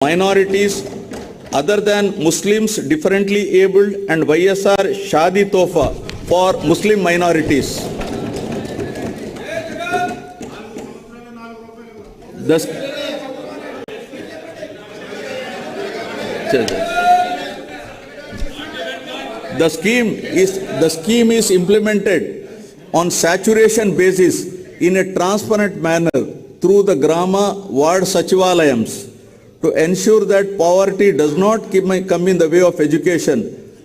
minorities other than Muslims, differently abled, and YSR Shadi Tofa for Muslim minorities. The scheme is implemented on saturation basis in a transparent manner through the Grama Ward Sachivalayams to ensure that poverty does not come in the way of education.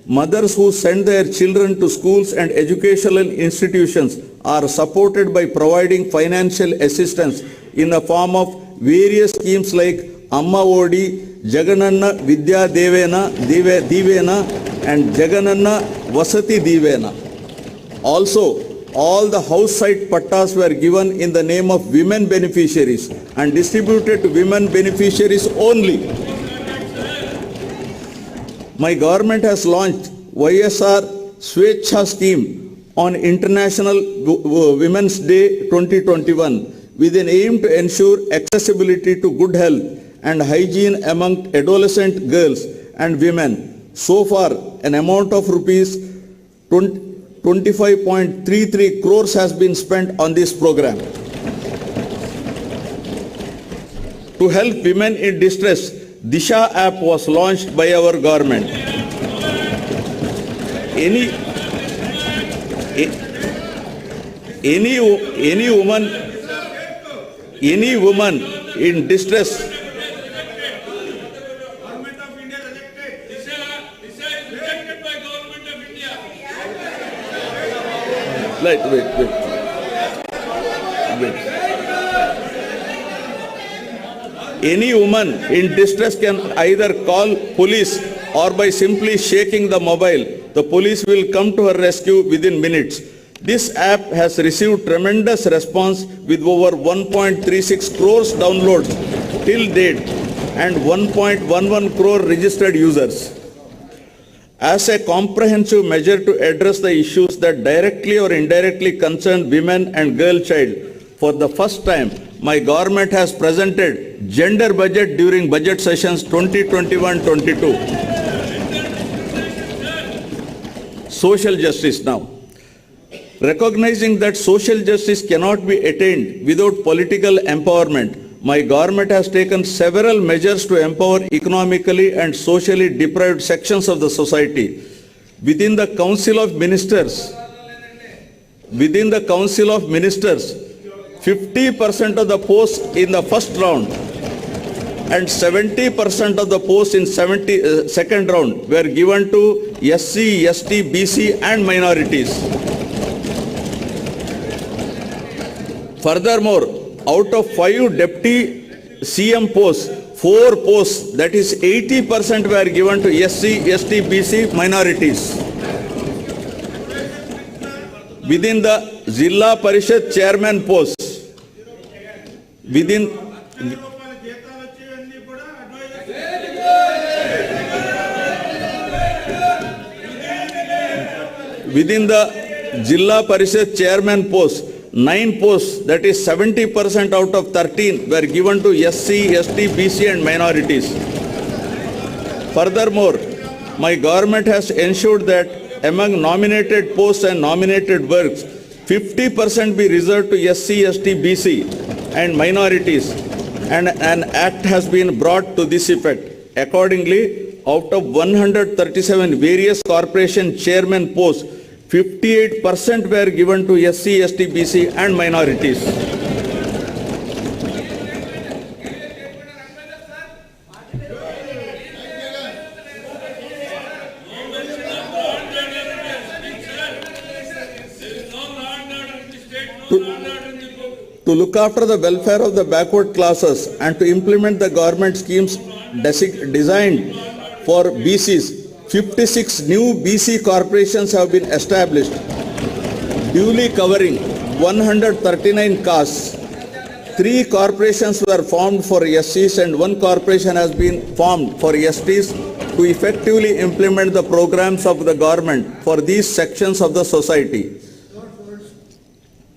Mothers who send their children to schools and educational institutions are supported by providing financial assistance in the form of various schemes like Amma Odi, Jagananna Vidya Divena and Jagananna Vasati Divena. Also, all the house site pattas were given in the name of women beneficiaries and distributed to women beneficiaries only. My government has launched YSR Swecha scheme on International Women's Day 2021 with an aim to ensure accessibility to good health and hygiene among adolescent girls and women. So far, an amount of rupees 25.33 crores has been spent on this program. To help women in distress, Disha app was launched by our government. Any woman in distress. Wait. Any woman in distress can either call police or by simply shaking the mobile, the police will come to her rescue within minutes. This app has received tremendous response with over 1.36 crores downloads till date and 1.11 crore registered users. As a comprehensive measure to address the issues that directly or indirectly concern women and girl child, for the first time, my government has presented gender budget during budget sessions 2021-22. Social justice now. Recognizing that social justice cannot be attained without political empowerment, my government has taken several measures to empower economically and socially deprived sections of the society. Within the Council of Ministers, 50% of the posts in the first round and 70% of the posts in second round were given to SC, ST, BC and minorities. Furthermore, out of 5 deputy CM posts, 4 posts, that is 80% were given to SC, ST, BC minorities. Within the Zilla Parishad chairman posts, within the Zilla Parishad chairman posts, 9 posts, that is 70% out of 13 were given to SC, ST, BC and minorities. Furthermore, my government has ensured that among nominated posts and nominated works, 50% be reserved to SC, ST, BC and minorities, and an act has been brought to this effect. Accordingly, out of 137 various corporation chairman posts, 58% were given to SC, ST, BC and minorities. To look after the welfare of the backward classes and to implement the government schemes designed for BCs, 56 new BC corporations have been established, duly covering 139 castes. 3 corporations were formed for SCs and 1 corporation has been formed for STs to effectively implement the programs of the government for these sections of the society.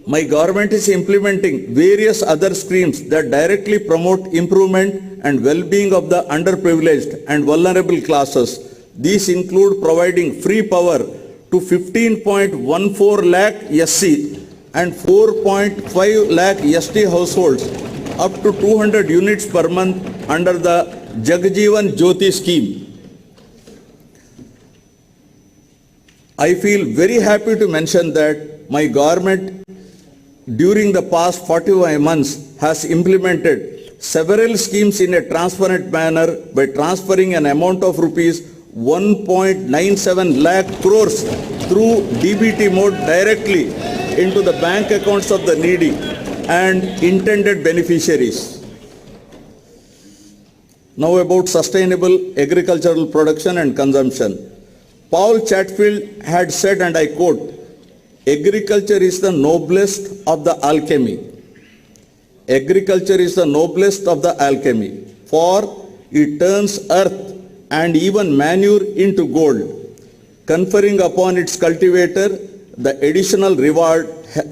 My government is implementing various other schemes that directly promote improvement and well-being of the underprivileged and vulnerable classes. These include providing free power to 15.14 lakh SC and 4.5 lakh ST households up to 200 units per month under the Jagjeevan Jyoti scheme. I feel very happy to mention that my government during the past 45 months has implemented several schemes in a transparent manner by transferring an amount of rupees 1.97 lakh crores through DBT mode directly into the bank accounts of the needy and intended beneficiaries. Now about sustainable agricultural production and consumption. Paul Chatfield had said, and I quote, "Agriculture is the noblest of the alchemy. Agriculture is the noblest of the alchemy, for it turns earth and even manure into gold, conferring upon its cultivator the additional reward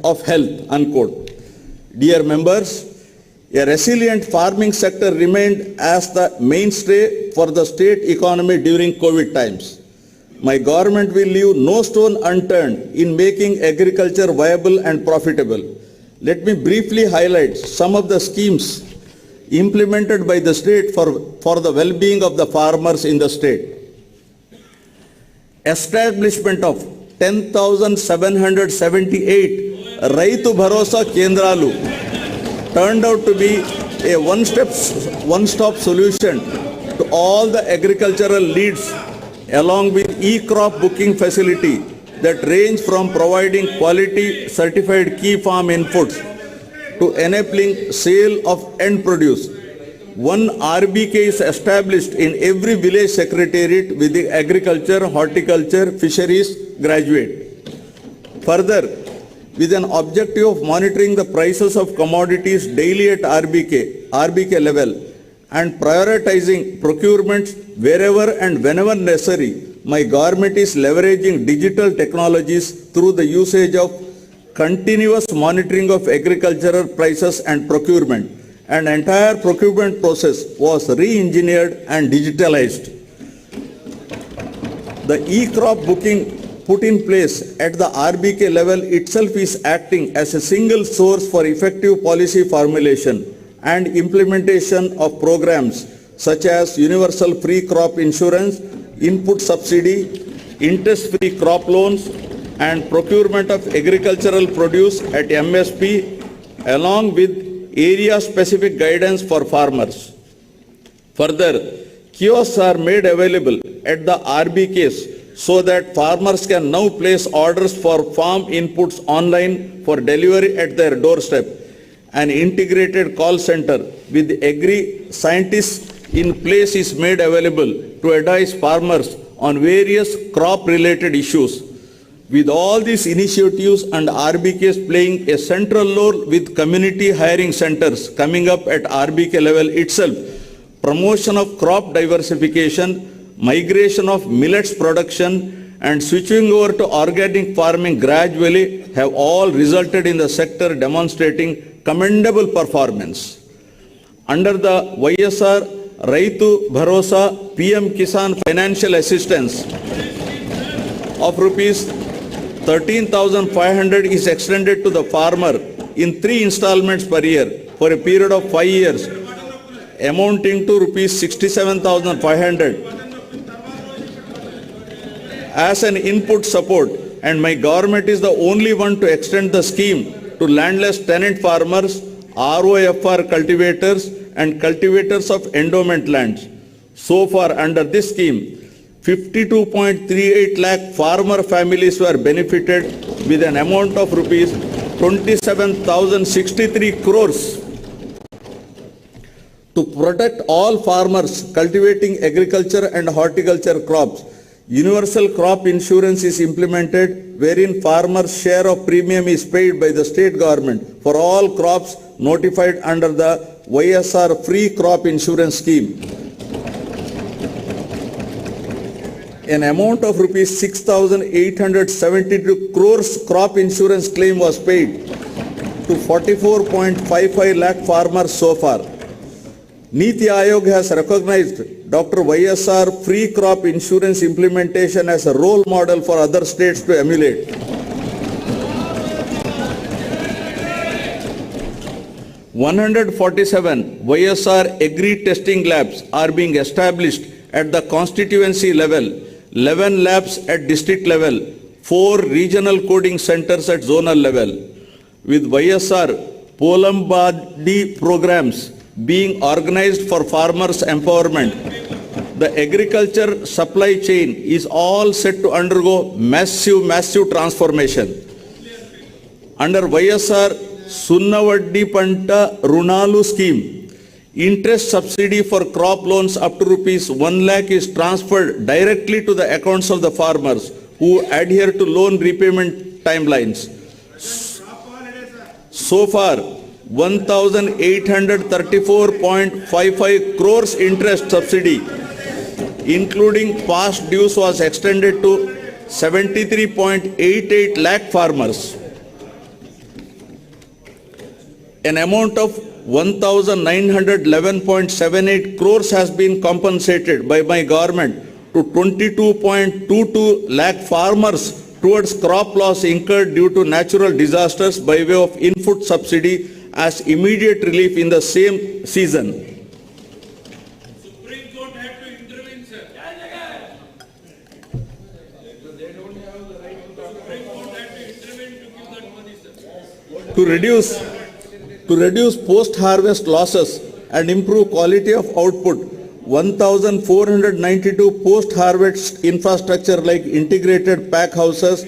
of health," unquote. Dear members, a resilient farming sector remained as the mainstay for the state economy during COVID times. My government will leave no stone unturned in making agriculture viable and profitable. Let me briefly highlight some of the schemes implemented by the state for the well-being of the farmers in the state. Establishment of 10,778 Raitu Bharosa Kendralu turned out to be a one-stop solution to all the agricultural needs, along with e-crop booking facility that range from providing quality certified key farm inputs to enabling sale of end produce. One RBK is established in every village secretariat with the agriculture, horticulture, fisheries graduate. Further, with an objective of monitoring the prices of commodities daily at RBK level and prioritizing procurements wherever and whenever necessary, my government is leveraging digital technologies through the usage of continuous monitoring of agricultural prices and procurement. An entire procurement process was re-engineered and digitalized. The e-crop booking put in place at the RBK level itself is acting as a single source for effective policy formulation and implementation of programs such as universal free crop insurance, input subsidy, interest-free crop loans, and procurement of agricultural produce at MSP, along with area-specific guidance for farmers. Further, kiosks are made available at the RBKs so that farmers can now place orders for farm inputs online for delivery at their doorstep. An integrated call center with agri-scientists in place is made available to advise farmers on various crop-related issues. With all these initiatives and RBKs playing a central role with community hiring centers coming up at RBK level itself, promotion of crop diversification, migration of millets production, and switching over to organic farming gradually have all resulted in the sector demonstrating commendable performance. Under the YSR Raitu Bharosa PM Kisan financial assistance of rupees 13,500 is extended to the farmer in 3 installments per year for a period of 5 years, amounting to rupees 67,500 as an input support, and my government is the only one to extend the scheme to landless tenant farmers, ROFR cultivators, and cultivators of endowment lands. So far, under this scheme, 52.38 lakh farmer families were benefited with an amount of rupees 27,063 crores. To protect all farmers cultivating agriculture and horticulture crops, universal crop insurance is implemented, wherein farmers' share of premium is paid by the state government for all crops notified under the YSR free crop insurance scheme. An amount of rupees 6,872 crores crop insurance claim was paid to 44.55 lakh farmers so far. Niti Aayog has recognized Dr. YSR free crop insurance implementation as a role model for other states to emulate. 147 YSR agri testing labs are being established at the constituency level, 11 labs at district level, 4 regional coding centers at zonal level. With YSR Polambadi programs being organized for farmers' empowerment, the agriculture supply chain is all set to undergo massive transformation. Under YSR Sunnavaddi Panta Runalu scheme, interest subsidy for crop loans up to rupees 1 lakh is transferred directly to the accounts of the farmers who adhere to loan repayment timelines. So far, 1,834.55 crores interest subsidy, including past dues, was extended to 73.88 lakh farmers. An amount of 1,911.78 crores has been compensated by my government to 22.22 lakh farmers towards crop loss incurred due to natural disasters by way of input subsidy as immediate relief in the same season. Supreme Court had to intervene, sir. They don't have the right to talk. Supreme Court had to intervene to give that money, sir. To reduce post-harvest losses and improve quality of output, 1,492 post-harvest infrastructure like integrated pack houses,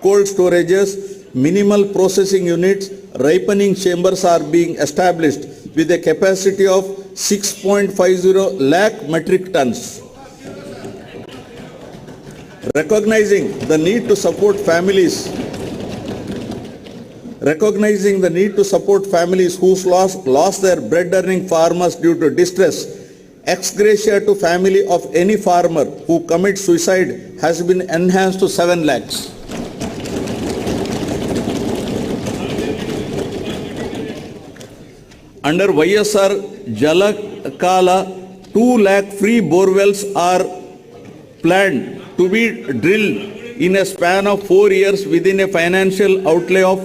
cold storages, minimal processing units, ripening chambers are being established with a capacity of 6.50 lakh metric tons. Recognizing the need to support families who lost their bread-earning farmers due to distress, ex gratia to family of any farmer who commits suicide has been enhanced to 7 lakhs. Under YSR Jalakala, 2 lakh free borewells are planned to be drilled in a span of 4 years within a financial outlay of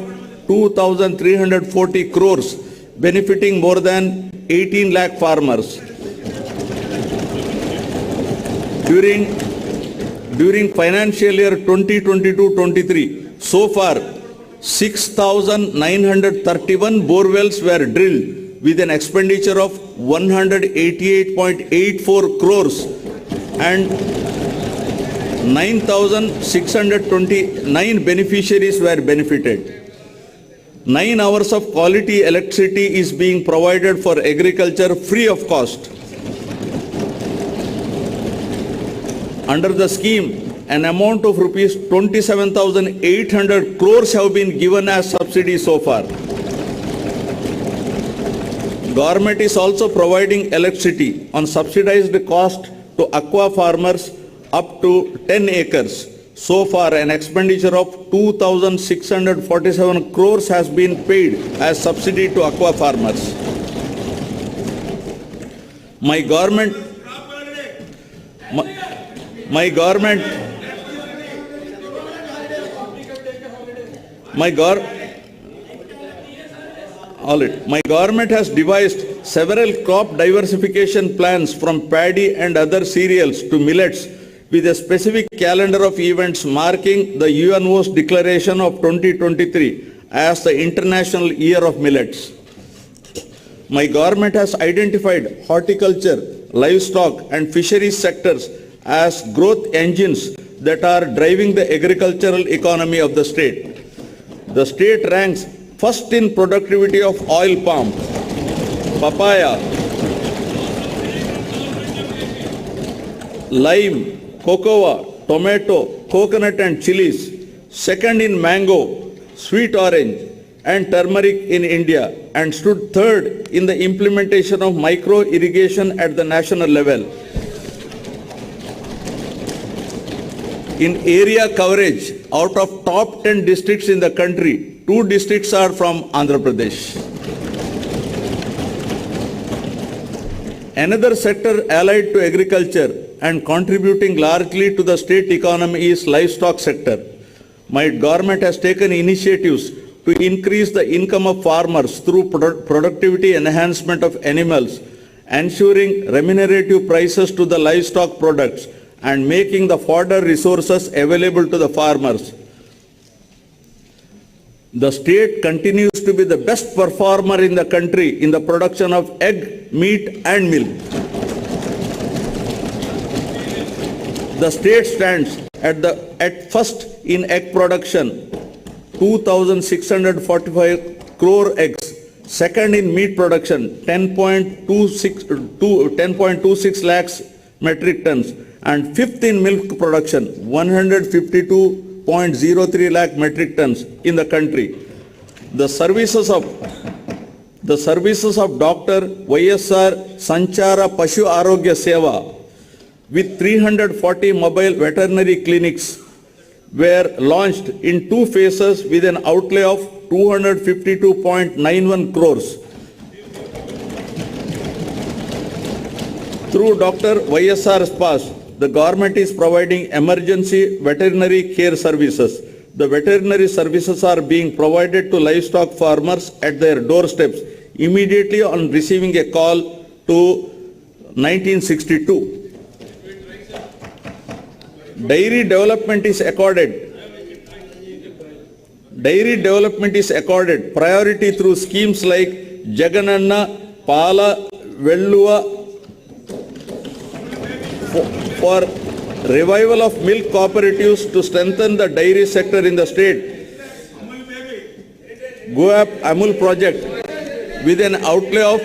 2,340 crores, benefiting more than 18 lakh farmers. During financial year 2022-23, so far 6,931 borewells were drilled with an expenditure of 188.84 crores and 9,629 beneficiaries were benefited. 9 hours of quality electricity is being provided for agriculture free of cost. Under the scheme, an amount of rupees 27,800 crores have been given as subsidy so far. Government is also providing electricity on subsidized cost to aqua farmers up to 10 acres. So far, an expenditure of 2,647 crores has been paid as subsidy to aqua farmers. My government has devised several crop diversification plans from paddy and other cereals to millets with a specific calendar of events marking the UNO's declaration of 2023 as the International Year of Millets. My government has identified horticulture, livestock and fisheries sectors as growth engines that are driving the agricultural economy of the state. The state ranks first in productivity of oil palm, papaya, lime, cocoa, tomato, coconut and chilies, second in mango, sweet orange and turmeric in India, and stood third in the implementation of micro irrigation at the national level. In area coverage, out of top 10 districts in the country, 2 districts are from Andhra Pradesh. Another sector allied to agriculture and contributing largely to the state economy is livestock sector. My government has taken initiatives to increase the income of farmers through productivity enhancement of animals, ensuring remunerative prices to the livestock products and making the fodder resources available to the farmers. The state continues to be the best performer in the country in the production of egg, meat and milk. The state stands at first in egg production, 2,645 crore eggs. Second in meat production, 10.26 lakhs metric tons. And fifth in milk production, 152.03 lakh metric tons in the country. The services of Dr. YSR Sanchara Pashu Arogya Seva with 340 mobile veterinary clinics were launched in 2 phases with an outlay of 252.91 crores. Through Dr. YSR SPAS, the government is providing emergency veterinary care services. The veterinary services are being provided to livestock farmers at their doorsteps immediately on receiving a call to 1962. Dairy development is accorded priority through schemes like Jagananna, Pala, Velluva for revival of milk cooperatives to strengthen the dairy sector in the state. Go Up Amul project with an outlay of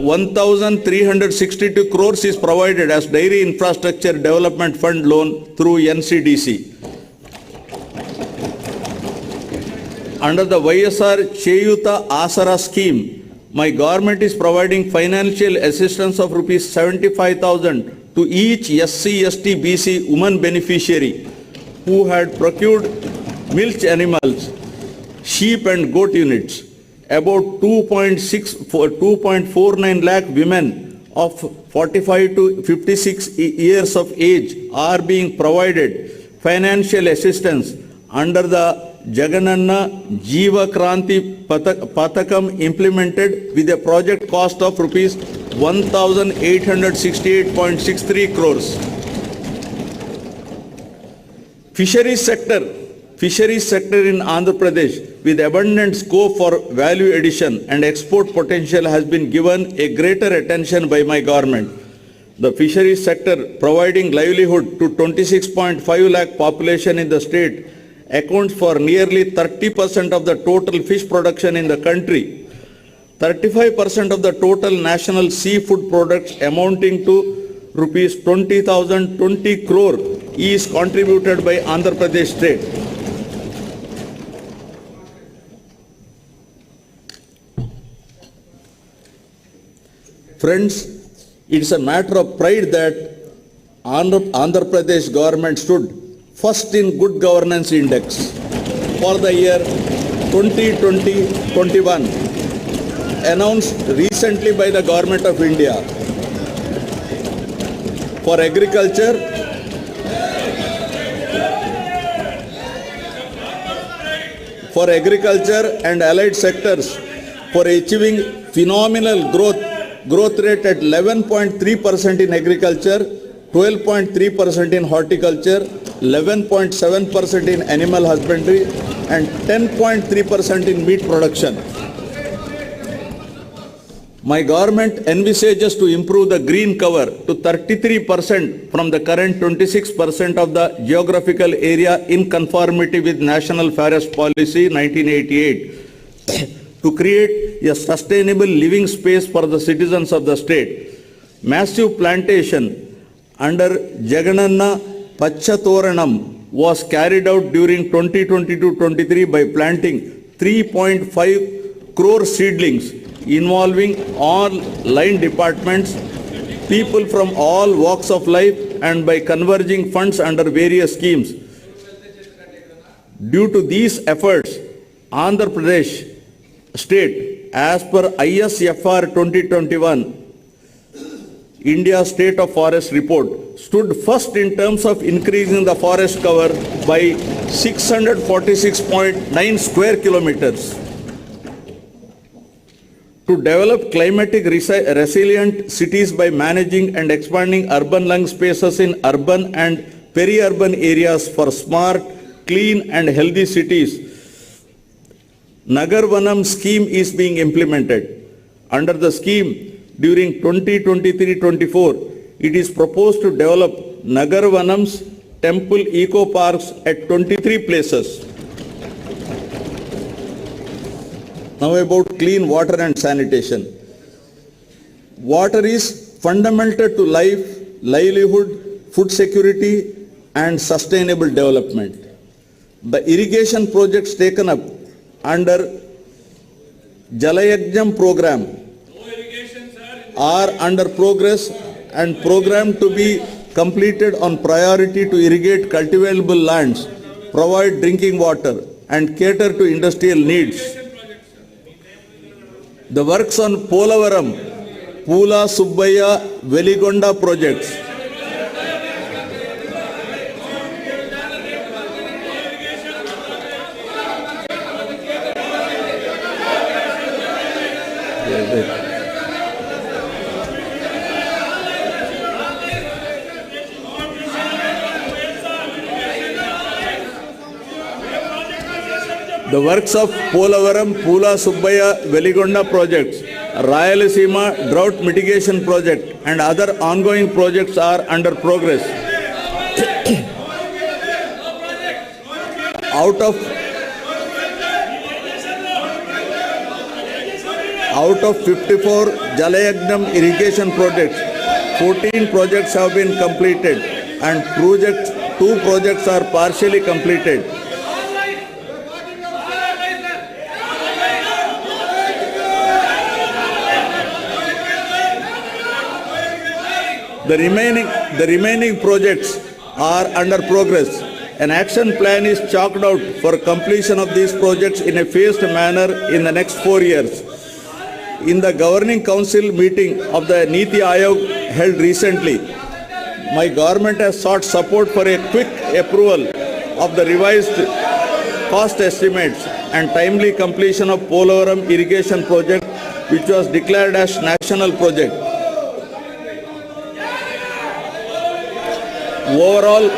1,362 crores is provided as Dairy Infrastructure Development Fund loan through NCDC. Under the YSR Cheyuta Asara scheme, my government is providing financial assistance of rupees 75,000 to each SC, ST, BC woman beneficiary who had procured milch animals, sheep and goat units. About 2.49 lakh women of 45 to 56 years of age are being provided financial assistance under the Jagananna Jiva Kranti Pathakam implemented with a project cost of rupees 1,868.63 crores. Fisheries sector in Andhra Pradesh with abundant scope for value addition and export potential has been given a greater attention by my government. The fisheries sector providing livelihood to 26.5 lakh population in the state accounts for nearly 30% of the total fish production in the country. 35% of the total national seafood products amounting to rupees 20,020 crore is contributed by Andhra Pradesh state. Friends, it is a matter of pride that Andhra Pradesh government stood first in Good Governance Index for the year 2020-21, announced recently by the Government of India. For agriculture and allied sectors, for achieving phenomenal growth rate at 11.3% in agriculture, 12.3% in horticulture, 11.7% in animal husbandry, and 10.3% in meat production. My government envisages to improve the green cover to 33% from the current 26% of the geographical area in conformity with National Forest Policy 1988 to create a sustainable living space for the citizens of the state. Massive plantation under Jagananna Pachatoranam was carried out during 2022-23 by planting 3.5 crore seedlings involving all line departments, people from all walks of life, and by converging funds under various schemes. Due to these efforts, Andhra Pradesh state, as per ISFR 2021, India State of Forest Report, stood first in terms of increasing the forest cover by 646.9 square kilometers. To develop climatic resilient cities by managing and expanding urban lung spaces in urban and peri-urban areas for smart, clean and healthy cities, Nagar Vanam scheme is being implemented. Under the scheme, during 2023-24, it is proposed to develop Nagar Vanams temple eco parks at 23 places. Now about clean water and sanitation. Water is fundamental to life, livelihood, food security and sustainable development. The irrigation projects taken up under Jalayajnam program are under progress and programmed to be completed on priority to irrigate cultivable lands, provide drinking water and cater to industrial needs. The works on Polavaram, Pula Subbaya, Veligonda projects The works of Polavaram, Pula Subbaya, Veligonda projects, Rayalaseema drought mitigation project and other ongoing projects are under progress. Out of 54 Jalayajnam irrigation projects, 14 projects have been completed and 2 projects are partially completed. The remaining projects are under progress. An action plan is chalked out for completion of these projects in a phased manner in the next 4 years. In the Governing Council meeting of the Niti Aayog held recently, my government has sought support for a quick approval of the revised cost estimates and timely completion of Polavaram irrigation project, which was declared as national project. Overall,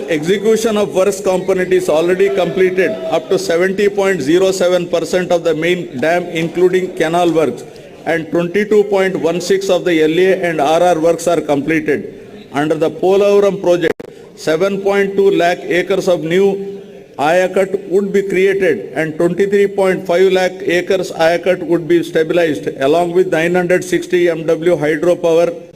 execution of works component is already completed up to 70.07% of the main dam including canal works and 22.16% of the LA and RR works are completed. Under the Polavaram project, 7.2 lakh acres of new Ayakat would be created and 23.5 lakh acres Ayakat would be stabilized along with 960 MW hydropower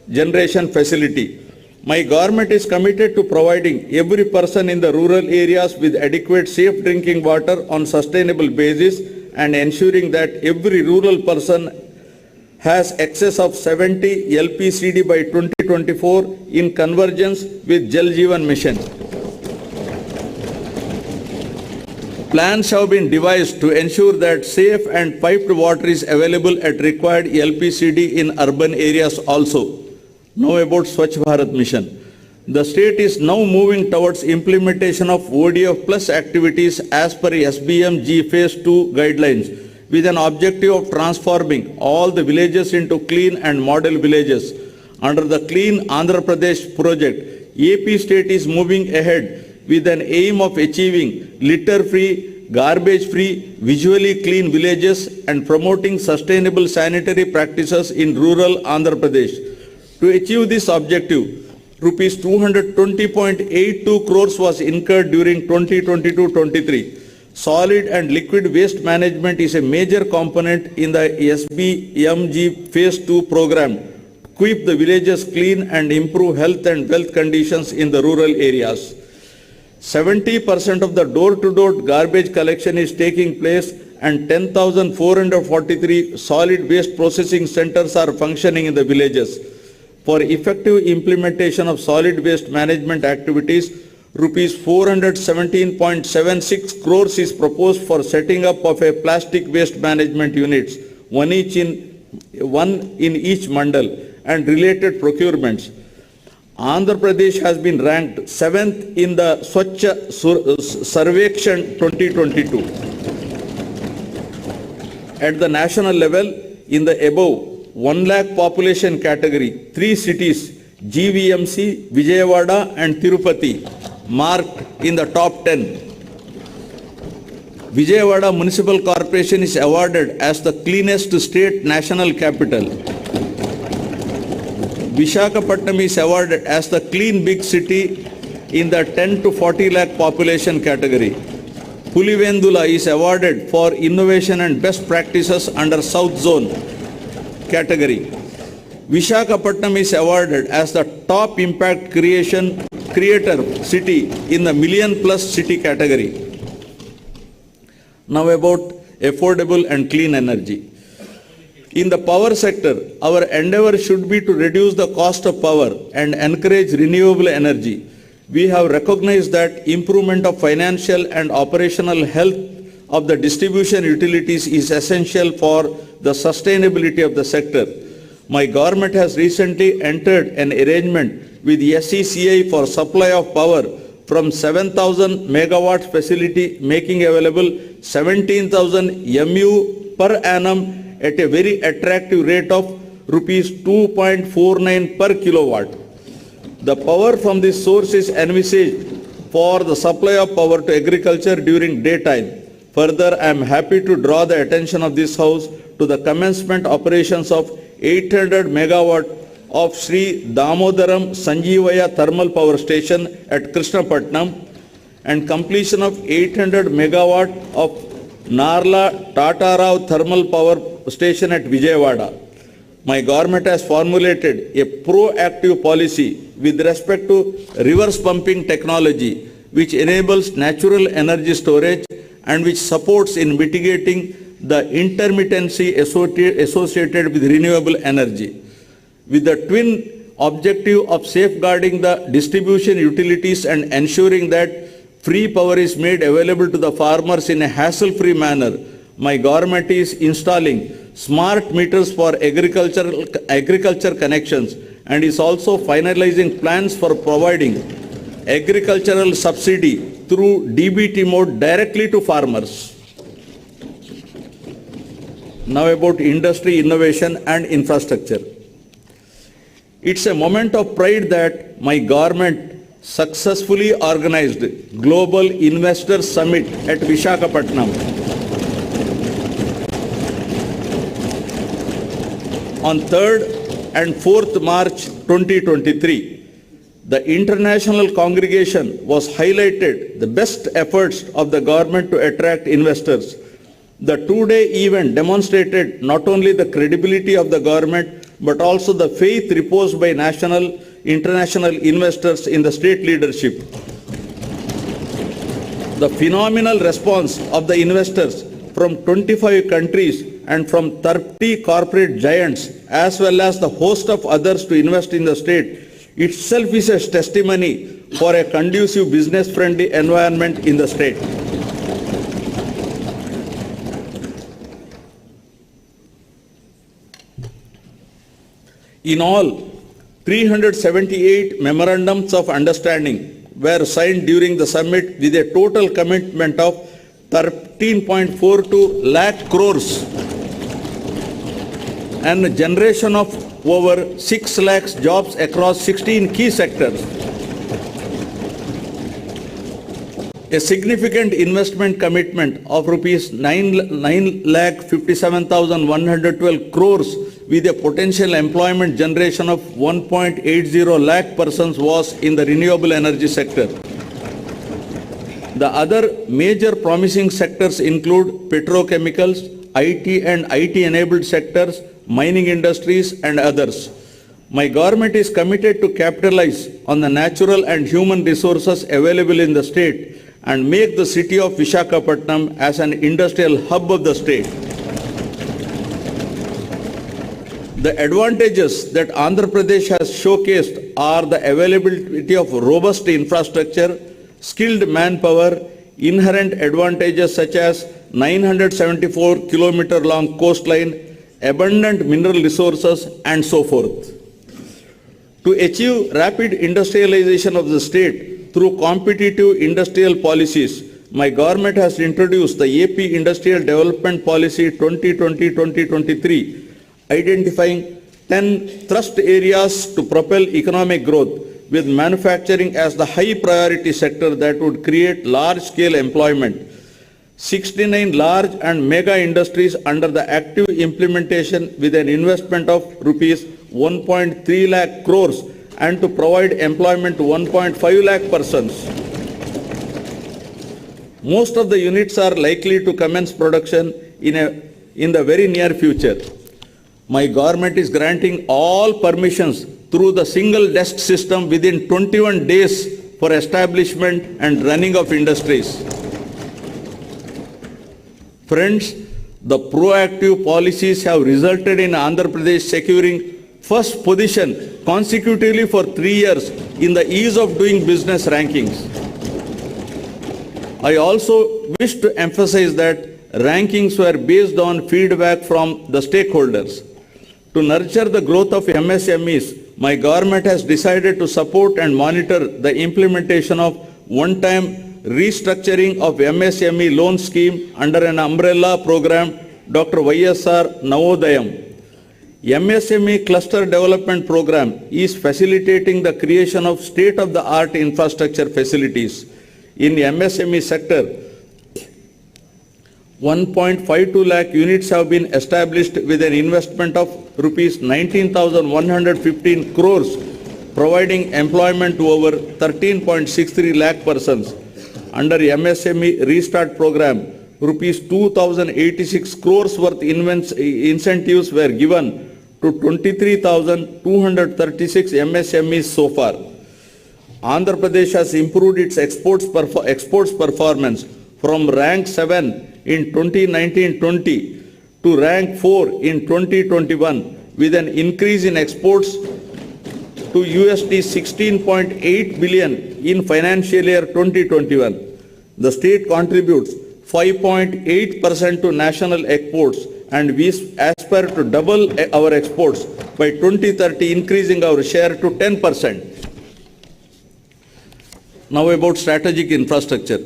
generation facility. My government is committed to providing every person in the rural areas with adequate safe drinking water on sustainable basis and ensuring that every rural person has excess of 70 LPCD by 2024 in convergence with Jal Jeevan Mission. Plans have been devised to ensure that safe and piped water is available at required LPCD in urban areas also. Now about Swachh Bharat Mission. The state is now moving towards implementation of ODF plus activities as per SBMG Phase 2 guidelines, with an objective of transforming all the villages into clean and model villages. Under the Clean Andhra Pradesh project, AP state is moving ahead with an aim of achieving litter-free, garbage-free, visually clean villages and promoting sustainable sanitary practices in rural Andhra Pradesh. To achieve this objective, Rs 220.82 crores was incurred during 2022-23. Solid and liquid waste management is a major component in the SBMG Phase 2 program to keep the villages clean and improve health and wealth conditions in the rural areas. 70% of the door-to-door garbage collection is taking place and 10,443 solid waste processing centers are functioning in the villages. For effective implementation of solid waste management activities, rupees 417.76 crores is proposed for setting up of a plastic waste management units, one in each mandal, and related procurements. Andhra Pradesh has been ranked 7th in the Swachh Sarvekshan 2022. At the national level, in the above 1 lakh population category, 3 cities, GVMC, Vijayawada and Tirupati, marked in the top 10. Vijayawada Municipal Corporation is awarded as the cleanest state national capital. Visakhapatnam is awarded as the clean big city in the 10 to 40 lakh population category. Pulivendula is awarded for innovation and best practices under South Zone category. Visakhapatnam is awarded as the top impact creator city in the million plus city category. Now about affordable and clean energy. In the power sector, our endeavor should be to reduce the cost of power and encourage renewable energy. We have recognized that improvement of financial and operational health of the distribution utilities is essential for the sustainability of the sector. My government has recently entered an arrangement with the SECI for supply of power from 7,000 megawatts facility, making available 17,000 MU per annum at a very attractive rate of rupees 2.49 per kilowatt. The power from this source is envisaged for the supply of power to agriculture during daytime. Further, I am happy to draw the attention of this House to the commencement operations of 800 megawatt of Sri Damodaram Sanjeevaya Thermal Power Station at Krishnapatnam and completion of 800 megawatt of Narla Tatarao Thermal Power Station at Vijayawada. My government has formulated a proactive policy with respect to reverse pumping technology, which enables natural energy storage and which supports in mitigating the intermittency associated with renewable energy. With the twin objective of safeguarding the distribution utilities and ensuring that free power is made available to the farmers in a hassle-free manner, my government is installing smart meters for agriculture connections and is also finalizing plans for providing agricultural subsidy through DBT mode directly to farmers. Now about industry, innovation and infrastructure. It's a moment of pride that my government successfully organized Global Investor Summit at Visakhapatnam on 3rd and 4th March 2023. The international congregation was highlighted the best efforts of the government to attract investors. The two-day event demonstrated not only the credibility of the government but also the faith reposed by national, international investors in the state leadership. The phenomenal response of the investors from 25 countries and from 30 corporate giants as well as the host of others to invest in the state itself is a testimony for a conducive business-friendly environment in the state. In all, 378 memorandums of understanding were signed during the summit with a total commitment of 13.42 lakh crores and a generation of over 6 lakhs jobs across 16 key sectors. A significant investment commitment of rupees 9,57,112 crores with a potential employment generation of 1.80 lakh persons was in the renewable energy sector. The other major promising sectors include petrochemicals, IT and IT-enabled sectors, mining industries and others. My government is committed to capitalize on the natural and human resources available in the state and make the city of Visakhapatnam as an industrial hub of the state. The advantages that Andhra Pradesh has showcased are the availability of robust infrastructure, skilled manpower, inherent advantages such as 974-kilometer long coastline, abundant mineral resources, and so forth. To achieve rapid industrialization of the state through competitive industrial policies, my government has introduced the AP Industrial Development Policy 2020-2023, identifying 10 thrust areas to propel economic growth, with manufacturing as the high priority sector that would create large-scale employment. 69 large and mega industries under the active implementation with an investment of rupees 1.3 lakh crores and to provide employment to 1.5 lakh persons. Most of the units are likely to commence production in the very near future. My government is granting all permissions through the single desk system within 21 days for establishment and running of industries. Friends, the proactive policies have resulted in Andhra Pradesh securing first position consecutively for 3 years in the ease of doing business rankings. I also wish to emphasize that rankings were based on feedback from the stakeholders. To nurture the growth of MSMEs, my government has decided to support and monitor the implementation of one-time restructuring of MSME loan scheme under an umbrella program, Dr. YSR Navodayam. MSME Cluster Development Program is facilitating the creation of state-of-the-art infrastructure facilities. In MSME sector, 1.52 lakh units have been established with an investment of rupees 19,115 crores, providing employment to over 13.63 lakh persons. Under MSME Restart Program, rupees 2,086 crores worth incentives were given to 23,236 MSMEs so far. Andhra Pradesh has improved its exports performance from rank 7 in 2019-20 to rank 4 in 2021 with an increase in exports to USD 16.8 billion in financial year 2021. The state contributes 5.8% to national exports, and we aspire to double our exports by 2030, increasing our share to 10%. Now about strategic infrastructure.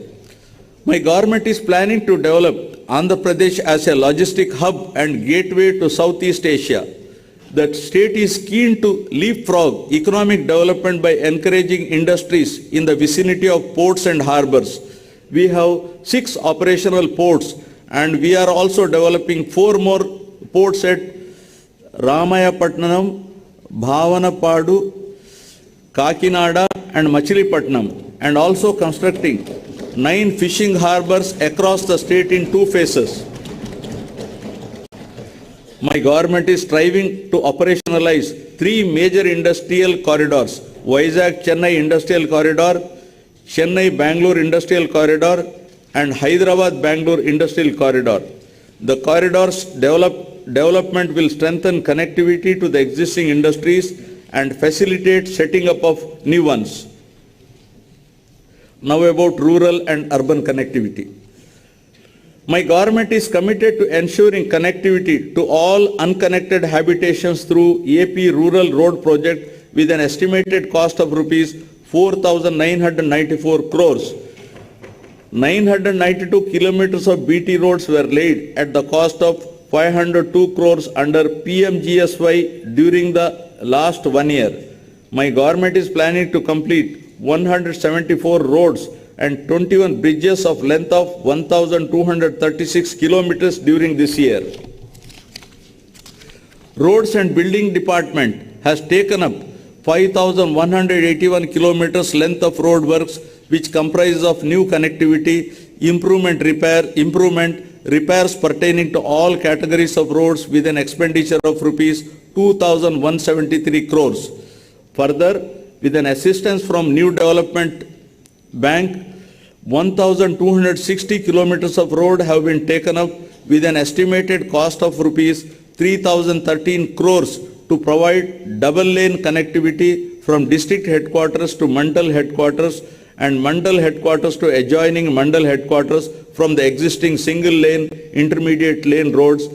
My government is planning to develop Andhra Pradesh as a logistic hub and gateway to Southeast Asia. The state is keen to leapfrog economic development by encouraging industries in the vicinity of ports and harbors. We have 6 operational ports, and we are also developing 4 more ports at Ramayapatnam, Bhavanapadu, Kakinada and Machilipatnam, and also constructing 9 fishing harbors across the state in 2 phases. My government is striving to operationalize 3 major industrial corridors: Vizag-Chennai Industrial Corridor, Chennai-Bangalore Industrial Corridor, and Hyderabad-Bangalore Industrial Corridor. The corridors development will strengthen connectivity to the existing industries and facilitate setting up of new ones. Now about rural and urban connectivity. My government is committed to ensuring connectivity to all unconnected habitations through AP Rural Road Project with an estimated cost of rupees 4,994 crores. 992 kilometers of BT roads were laid at the cost of 502 crores under PMGSY during the last 1 year. My government is planning to complete 174 roads and 21 bridges of length of 1,236 kilometers during this year. Roads and Building Department has taken up 5,181 kilometers length of road works, which comprises of new connectivity, repairs pertaining to all categories of roads with an expenditure of rupees 2,173 crores. Further, with an assistance from New Development Bank, 1,260 kilometers of road have been taken up with an estimated cost of rupees 3,013 crores to provide double-lane connectivity from district headquarters to Mandal headquarters and Mandal headquarters to adjoining Mandal headquarters from the existing single-lane, intermediate lane roads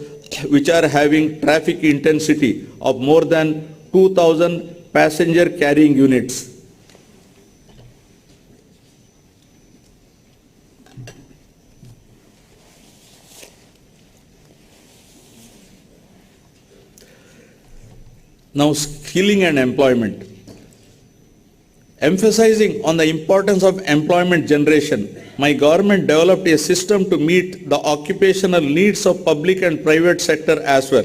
which are having traffic intensity of more than 2,000 passenger carrying units. Now, skilling and employment. Emphasizing on the importance of employment generation, my government developed a system to meet the occupational needs of public and private sector as well.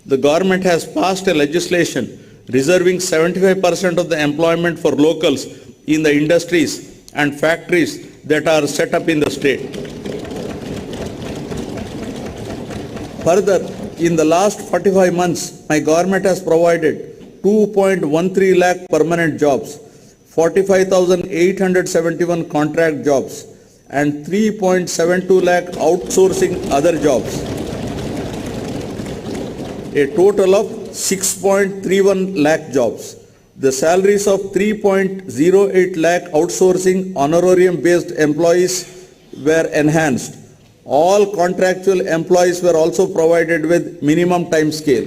The government has passed a legislation reserving 75% of the employment for locals in the industries and factories that are set up in the state. Further, in the last 45 months, my government has provided 2.13 lakh permanent jobs, 45,871 contract jobs, and 3.72 lakh outsourcing other jobs. A total of 6.31 lakh jobs. The salaries of 3.08 lakh outsourcing honorarium-based employees were enhanced. All contractual employees were also provided with minimum time scale.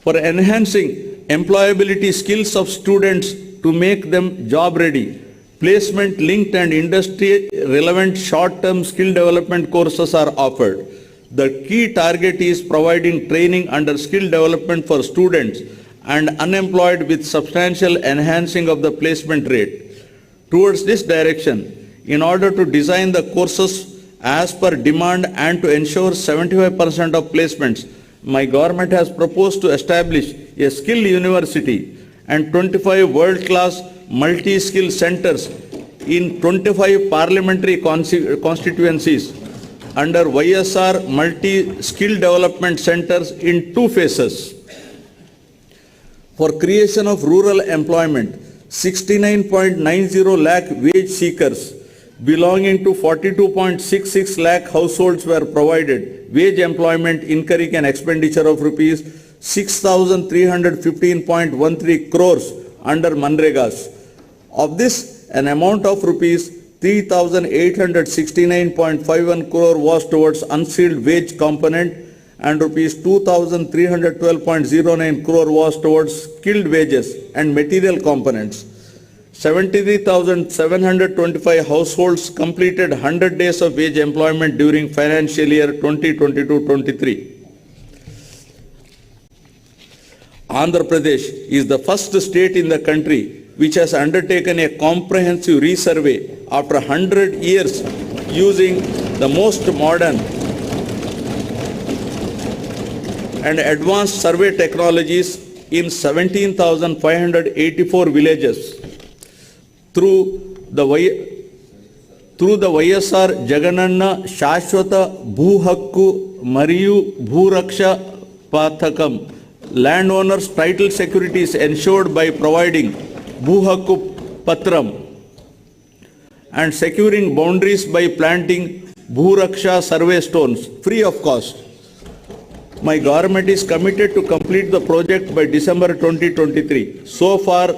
For enhancing employability skills of students to make them job ready, placement linked and industry relevant short-term skill development courses are offered. The key target is providing training under skill development for students and unemployed with substantial enhancing of the placement rate. Towards this direction, in order to design the courses as per demand and to ensure 75% of placements, my government has proposed to establish a skill university and 25 world-class multi-skill centers in 25 parliamentary constituencies under YSR multi-skill development centers in 2 phases. For creation of rural employment, 69.90 lakh wage seekers belonging to 42.66 lakh households were provided wage employment incurring an expenditure of rupees 6,315.13 crores under Manregas. Of this, an amount of rupees 3,869.51 crore was towards unskilled wage component and rupees 2,312.09 crore was towards skilled wages and material components. 73,725 households completed 100 days of wage employment during financial year 2022-23. Andhra Pradesh is the first state in the country which has undertaken a comprehensive resurvey after 100 years using the most modern and advanced survey technologies in 17,584 villages. Through the YSR Jagananna Shashwata Bhuu Mariyu Bhuraksha Pathakam, landowners' title security is ensured by providing Bhuu Patram and securing boundaries by planting Bhuraksha survey stones free of cost. My government is committed to complete the project by December 2023. So far,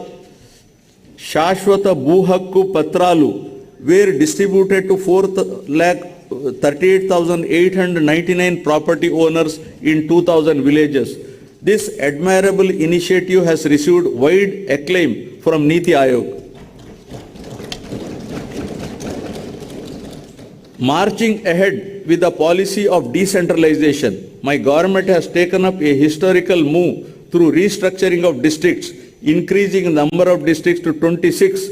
Shashwata Bhuu Patralu were distributed to 4,38,899 property owners in 2,000 villages. This admirable initiative has received wide acclaim from Niti Aayog. Marching ahead with the policy of decentralization, my government has taken up a historical move through restructuring of districts, increasing the number of districts to 26,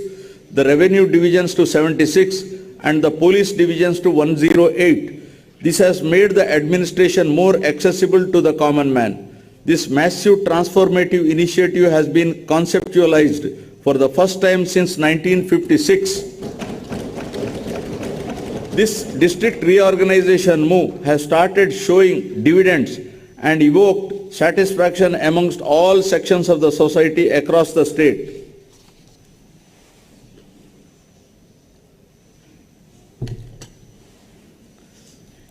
the revenue divisions to 76, and the police divisions to 108. This has made the administration more accessible to the common man. This massive transformative initiative has been conceptualized for the first time since 1956 This district reorganization move has started showing dividends and evoked satisfaction amongst all sections of the society across the state.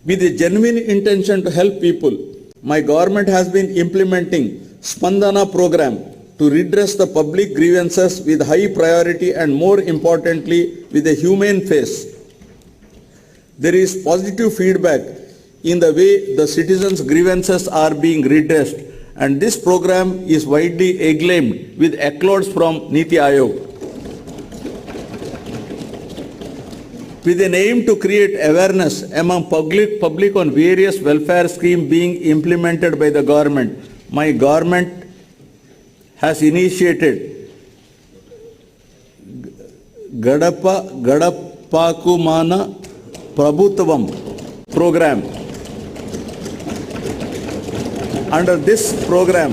With a genuine intention to help people, my government has been implementing Spandana program to redress the public grievances with high priority and more importantly with a humane face. There is positive feedback in the way the citizens' grievances are being redressed, and this program is widely acclaimed with accolades from Niti Aayog. With an aim to create awareness among public on various welfare schemes being implemented by the government, my government has initiated Gadapakumana Prabhutvam program. Under this program,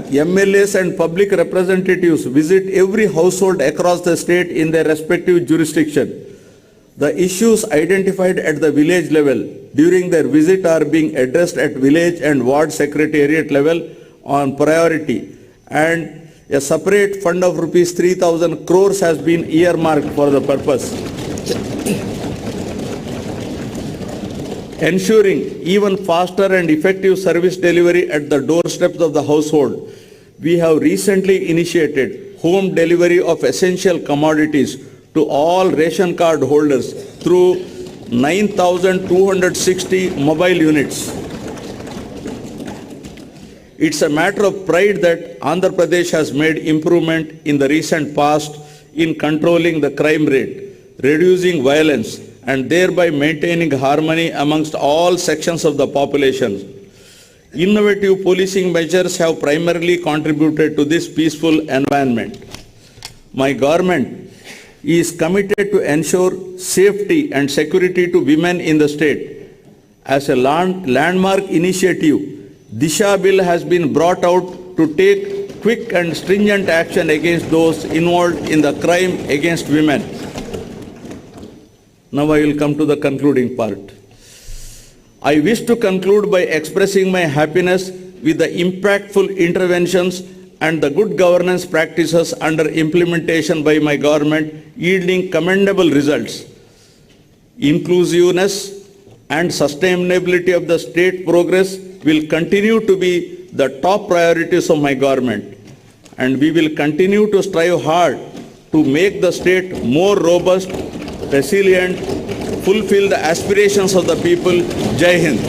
MLAs and public representatives visit every household across the state in their respective jurisdiction. The issues identified at the village level during their visit are being addressed at village and ward secretariat level on priority, and a separate fund of rupees 3,000 crores has been earmarked for the purpose. Ensuring even faster and effective service delivery at the doorsteps of the household, we have recently initiated home delivery of essential commodities to all ration card holders through 9,260 mobile units. It's a matter of pride that Andhra Pradesh has made improvement in the recent past in controlling the crime rate, reducing violence, and thereby maintaining harmony amongst all sections of the population. Innovative policing measures have primarily contributed to this peaceful environment. My government is committed to ensure safety and security to women in the state. As a landmark initiative, Disha Bill has been brought out to take quick and stringent action against those involved in the crime against women. Now I will come to the concluding part. I wish to conclude by expressing my happiness with the impactful interventions and the good governance practices under implementation by my government yielding commendable results. Inclusiveness and sustainability of the state progress will continue to be the top priorities of my government, and we will continue to strive hard to make the state more robust, resilient, fulfill the aspirations of the people. Jai Hind.